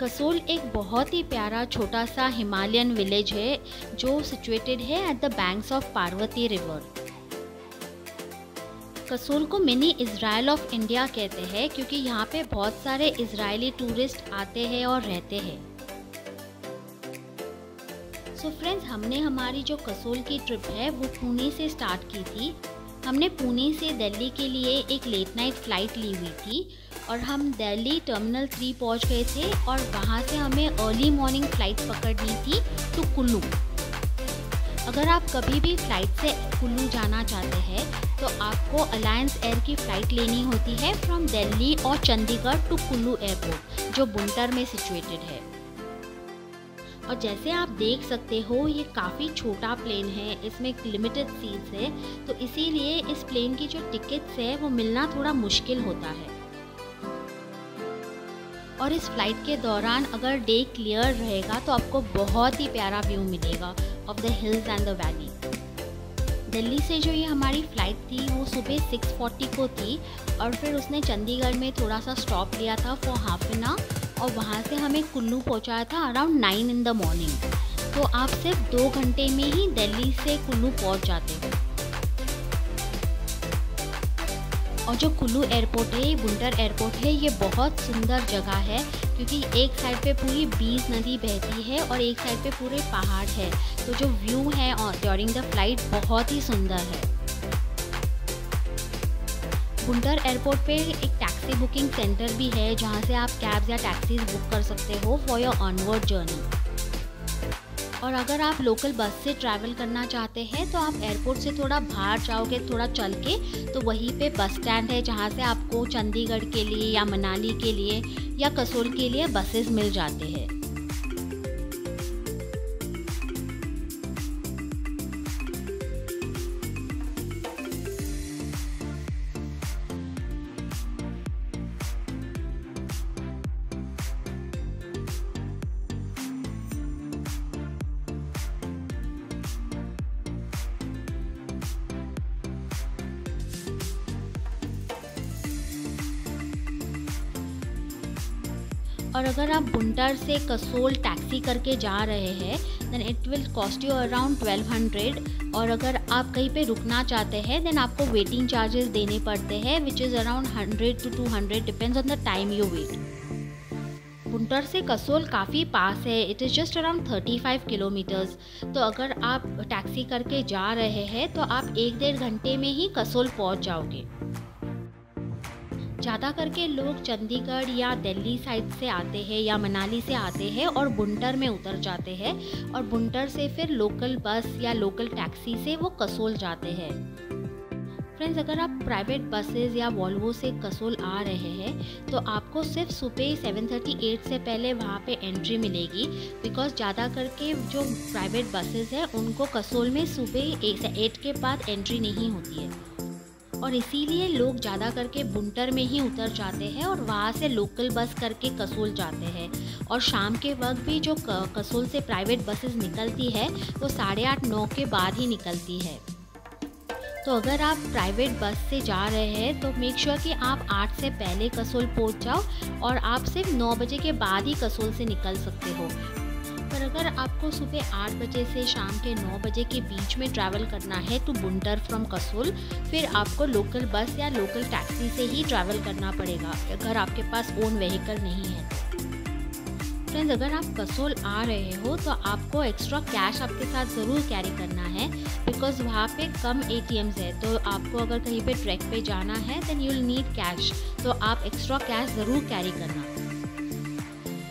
कसोल एक बहुत ही प्यारा छोटा सा हिमालयन विलेज है जो सिचुएटेड है at the banks of Parvati river. Kasol को मिनी इज़राइल ऑफ इंडिया कहते हैं क्योंकि यहाँ पे बहुत सारे इजरायली टूरिस्ट आते हैं और रहते हैं। सो फ्रेंड्स, हमने हमारी जो कसोल की ट्रिप है वो पुणे से स्टार्ट की थी। हमने पुणे से दिल्ली के लिए एक लेट नाइट फ़्लाइट ली हुई थी और हम दिल्ली टर्मिनल 3 पहुँच गए थे और वहाँ से हमें अर्ली मॉर्निंग फ़्लाइट पकड़नी थी टू कुल्लू। अगर आप कभी भी फ़्लाइट से कुल्लू जाना चाहते हैं तो आपको अलायंस एयर की फ़्लाइट लेनी होती है फ्रॉम दिल्ली और चंडीगढ़ टू कुल्लू एयरपोर्ट जो बुंटर में सिचुएटेड है। और जैसे आप देख सकते हो ये काफ़ी छोटा प्लेन है, इसमें लिमिटेड सीट्स है, तो इसीलिए इस प्लेन की जो टिकट्स है वो मिलना थोड़ा मुश्किल होता है। और इस फ्लाइट के दौरान अगर डे क्लियर रहेगा तो आपको बहुत ही प्यारा व्यू मिलेगा of the hills and the valley. Delhi से जो ये हमारी फ़्लाइट थी वो सुबह 6:40 को थी और फिर उसने चंडीगढ़ में थोड़ा सा स्टॉप लिया था फॉर हाफ एन आवर और वहाँ से हमें कुल्लू पहुँचाया था अराउंड 9 in the morning। तो आप सिर्फ 2 घंटे में ही दिल्ली से कुल्लू पहुँच जाते हो। और जो कुल्लू एयरपोर्ट है, ये बुंटर एयरपोर्ट है, ये बहुत सुंदर जगह है क्योंकि एक साइड पे पूरी बीस नदी बहती है और एक साइड पे पूरे पहाड़ है, तो जो व्यू है ड्यूरिंग द फ्लाइट बहुत ही सुंदर है। बुंटर एयरपोर्ट पे एक टैक्सी बुकिंग सेंटर भी है जहाँ से आप कैब्स या टैक्सीज बुक कर सकते हो फॉर योर ऑनवर्ड जर्नी। और अगर आप लोकल बस से ट्रैवल करना चाहते हैं तो आप एयरपोर्ट से थोड़ा बाहर जाओगे, थोड़ा चल के, तो वहीं पे बस स्टैंड है जहाँ से आपको चंडीगढ़ के लिए या मनाली के लिए या कसोल के लिए बसेस मिल जाते हैं। और अगर आप बुंटर से कसोल टैक्सी करके जा रहे हैं then it will cost you around 1200। और अगर आप कहीं पे रुकना चाहते हैं देन आपको वेटिंग चार्जेस देने पड़ते हैं which is around 100 to 200 depends on the time you wait. Bhuntar से कसोल काफ़ी पास है, it is just around 35 kilometres. तो अगर आप टैक्सी करके जा रहे हैं तो आप 1-1.5 घंटे में ही कसोल पहुंच जाओगे। ज़्यादा करके लोग चंडीगढ़ या दिल्ली साइड से आते हैं या मनाली से आते हैं और बुंटर में उतर जाते हैं और बुंटर से फिर लोकल बस या लोकल टैक्सी से वो कसोल जाते हैं। फ्रेंड्स, अगर आप प्राइवेट बसेस या वॉल्वो से कसोल आ रहे हैं तो आपको सिर्फ सुबह 7:38 से पहले वहाँ पे एंट्री मिलेगी बिकॉज ज़्यादा करके जो प्राइवेट बसेस हैं उनको कसोल में सुबह 8 के बाद एंट्री नहीं होती है और इसीलिए लोग ज़्यादा करके बुंटर में ही उतर जाते हैं और वहाँ से लोकल बस करके कसोल जाते हैं। और शाम के वक्त भी जो कसोल से प्राइवेट बसेस निकलती है वो 8:30-9 के बाद ही निकलती है। तो अगर आप प्राइवेट बस से जा रहे हैं तो मेक श्योर कि आप 8 से पहले कसोल पहुँच जाओ और आप सिर्फ 9 बजे के बाद ही कसोल से निकल सकते हो। पर अगर आपको सुबह 8 बजे से शाम के 9 बजे के बीच में ट्रैवल करना है टू बुंटर फ्रॉम कसोल, फिर आपको लोकल बस या लोकल टैक्सी से ही ट्रैवल करना पड़ेगा अगर आपके पास ओन व्हीकल नहीं है। फ्रेंड्स, अगर आप कसोल आ रहे हो तो आपको एक्स्ट्रा कैश आपके साथ ज़रूर कैरी करना है बिकॉज़ वहाँ पे कम ATMs है, तो आपको अगर कहीं पे ट्रैक पे जाना है then you will need cash, तो आप एक्स्ट्रा कैश ज़रूर कैरी करना।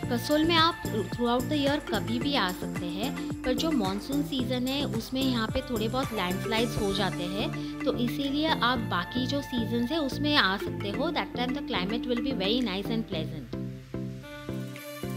कसोल में आप थ्रू आउट द ईयर कभी भी आ सकते हैं, पर जो मानसून सीज़न है उसमें यहाँ पे थोड़े बहुत लैंडस्लाइड्स हो जाते हैं, तो इसीलिए आप बाकी जो सीजन्स है उसमें आ सकते हो। That time the climate will be very nice and pleasant.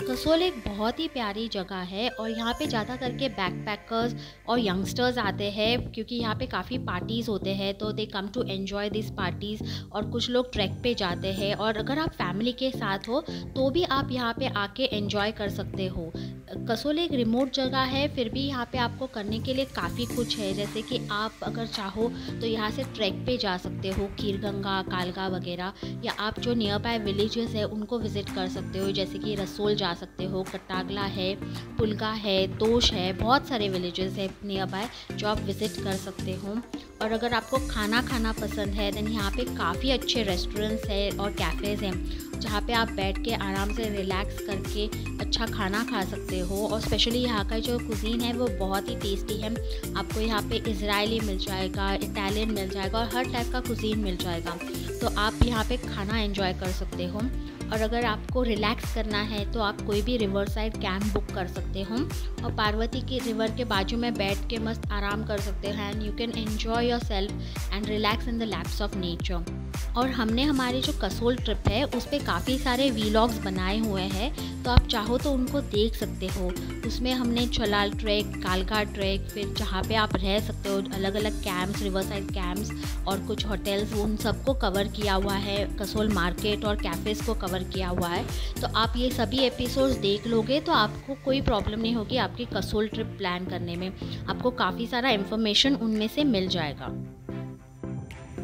Kasol एक बहुत ही प्यारी जगह है और यहाँ पे ज़्यादा करके बैकपैकर्स और यंगस्टर्स आते हैं क्योंकि यहाँ पे काफ़ी पार्टीज़ होते हैं, तो they come to enjoy this parties. और कुछ लोग ट्रैक पे जाते हैं और अगर आप फैमिली के साथ हो तो भी आप यहाँ पे आके एन्जॉय कर सकते हो। कसोल एक रिमोट जगह है, फिर भी यहाँ पे आपको करने के लिए काफ़ी कुछ है। जैसे कि आप अगर चाहो तो यहाँ से ट्रैक पे जा सकते हो, खीरगंगा, कालका वगैरह, या आप जो नियर बाय विलेजेस है उनको विज़िट कर सकते हो। जैसे कि रसोल जा सकते हो, कटागला है, पुलगा है, तोश है, बहुत सारे विलेजेस है नियर बाय जो आप विज़िट कर सकते हो। और अगर आपको खाना खाना पसंद है देन यहाँ पे काफ़ी अच्छे रेस्टोरेंट्स है और कैफ़ेज़ हैं जहाँ पे आप बैठ के आराम से रिलैक्स करके अच्छा खाना खा सकते हो। और स्पेशली यहाँ का जो कुज़ीन है वो बहुत ही टेस्टी है। आपको यहाँ पे इजरायली मिल जाएगा, इटालियन मिल जाएगा और हर टाइप का कुज़ीन मिल जाएगा, तो आप यहाँ पे खाना एंजॉय कर सकते हो। और अगर आपको रिलैक्स करना है तो आप कोई भी रिवर साइड कैंप बुक कर सकते हो और पार्वती की रिवर के बाजू में बैठ के मस्त आराम कर सकते हो and you can enjoy your self and relax in the lapse of nature. और हमने हमारी जो कसोल ट्रिप है उस पर काफ़ी सारे वीलॉग्स बनाए हुए हैं, तो आप चाहो तो उनको देख सकते हो। उसमें हमने छलाल ट्रैक, कालका ट्रैक, फिर जहाँ पे आप रह सकते हो अलग अलग कैंप्स, रिवर साइड कैंप्स और कुछ होटल्स, उन सबको कवर किया हुआ है। कसोल मार्केट और कैफ़ेज़ को कवर किया हुआ है। तो आप ये सभी एपिसोड्स देख लोगे तो आपको कोई प्रॉब्लम नहीं होगी आपकी कसोल ट्रिप प्लान करने में। आपको काफ़ी सारा इन्फॉर्मेशन उनमें से मिल जाएगा।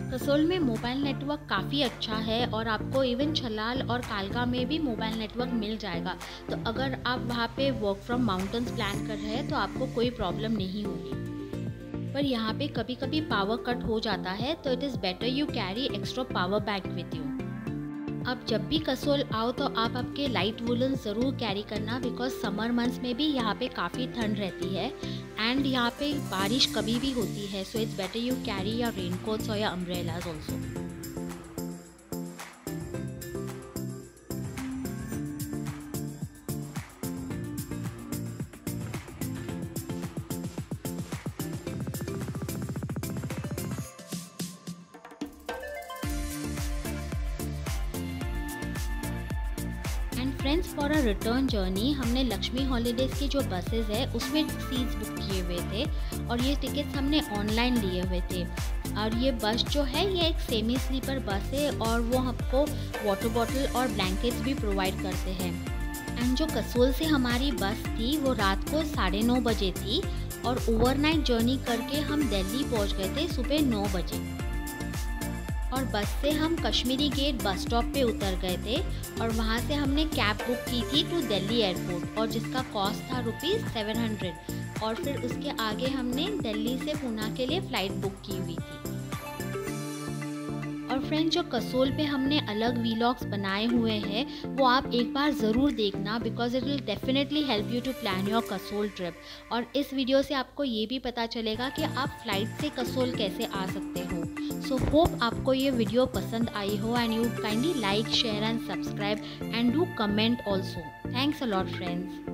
कसोल में मोबाइल नेटवर्क काफ़ी अच्छा है और आपको इवन छलाल और कालका में भी मोबाइल नेटवर्क मिल जाएगा। तो अगर आप वहाँ पे वर्क फ्रॉम माउंटेन्स प्लान कर रहे हैं तो आपको कोई प्रॉब्लम नहीं होगी। पर यहाँ पे कभी कभी पावर कट हो जाता है, तो it is better you carry extra power bank with you. आप जब भी कसोल आओ तो आप आपके लाइट वुलन ज़रूर कैरी करना, बिकॉज समर मंथ्स में भी यहाँ पे काफ़ी ठंड रहती है एंड यहाँ पे बारिश कभी भी होती है। So it's better you carry your raincoats और your umbrellas also. Friends, for a return journey हमने लक्ष्मी हॉलीडेज़ की जो बसेस है उसमें सीट्स बुक किए हुए थे और ये टिकट्स हमने ऑनलाइन लिए हुए थे। और ये बस जो है ये एक सेमी स्लीपर बस है और वो हमको वाटर बॉटल और ब्लैंकेट्स भी प्रोवाइड करते हैं। एंड जो कसोल से हमारी बस थी वो रात को 9:30 बजे थी और ओवरनाइट जर्नी करके हम दिल्ली पहुंच गए थे सुबह 9 बजे। और बस से हम कश्मीरी गेट बस स्टॉप पे उतर गए थे और वहाँ से हमने कैब बुक की थी टू दिल्ली एयरपोर्ट और जिसका कॉस्ट था ₹700। और फिर उसके आगे हमने दिल्ली से पूना के लिए फ़्लाइट बुक की हुई थी। और फ्रेंड्स, जो कसोल पे हमने अलग वीलॉग्स बनाए हुए हैं वो आप एक बार ज़रूर देखना, because it will definitely help you to plan your Kasol trip. और इस वीडियो से आपको ये भी पता चलेगा कि आप फ्लाइट से कसोल कैसे आ सकते हो। सो होप आपको ये वीडियो पसंद आई हो and you kindly like, share and subscribe and do comment also. Thanks a lot friends.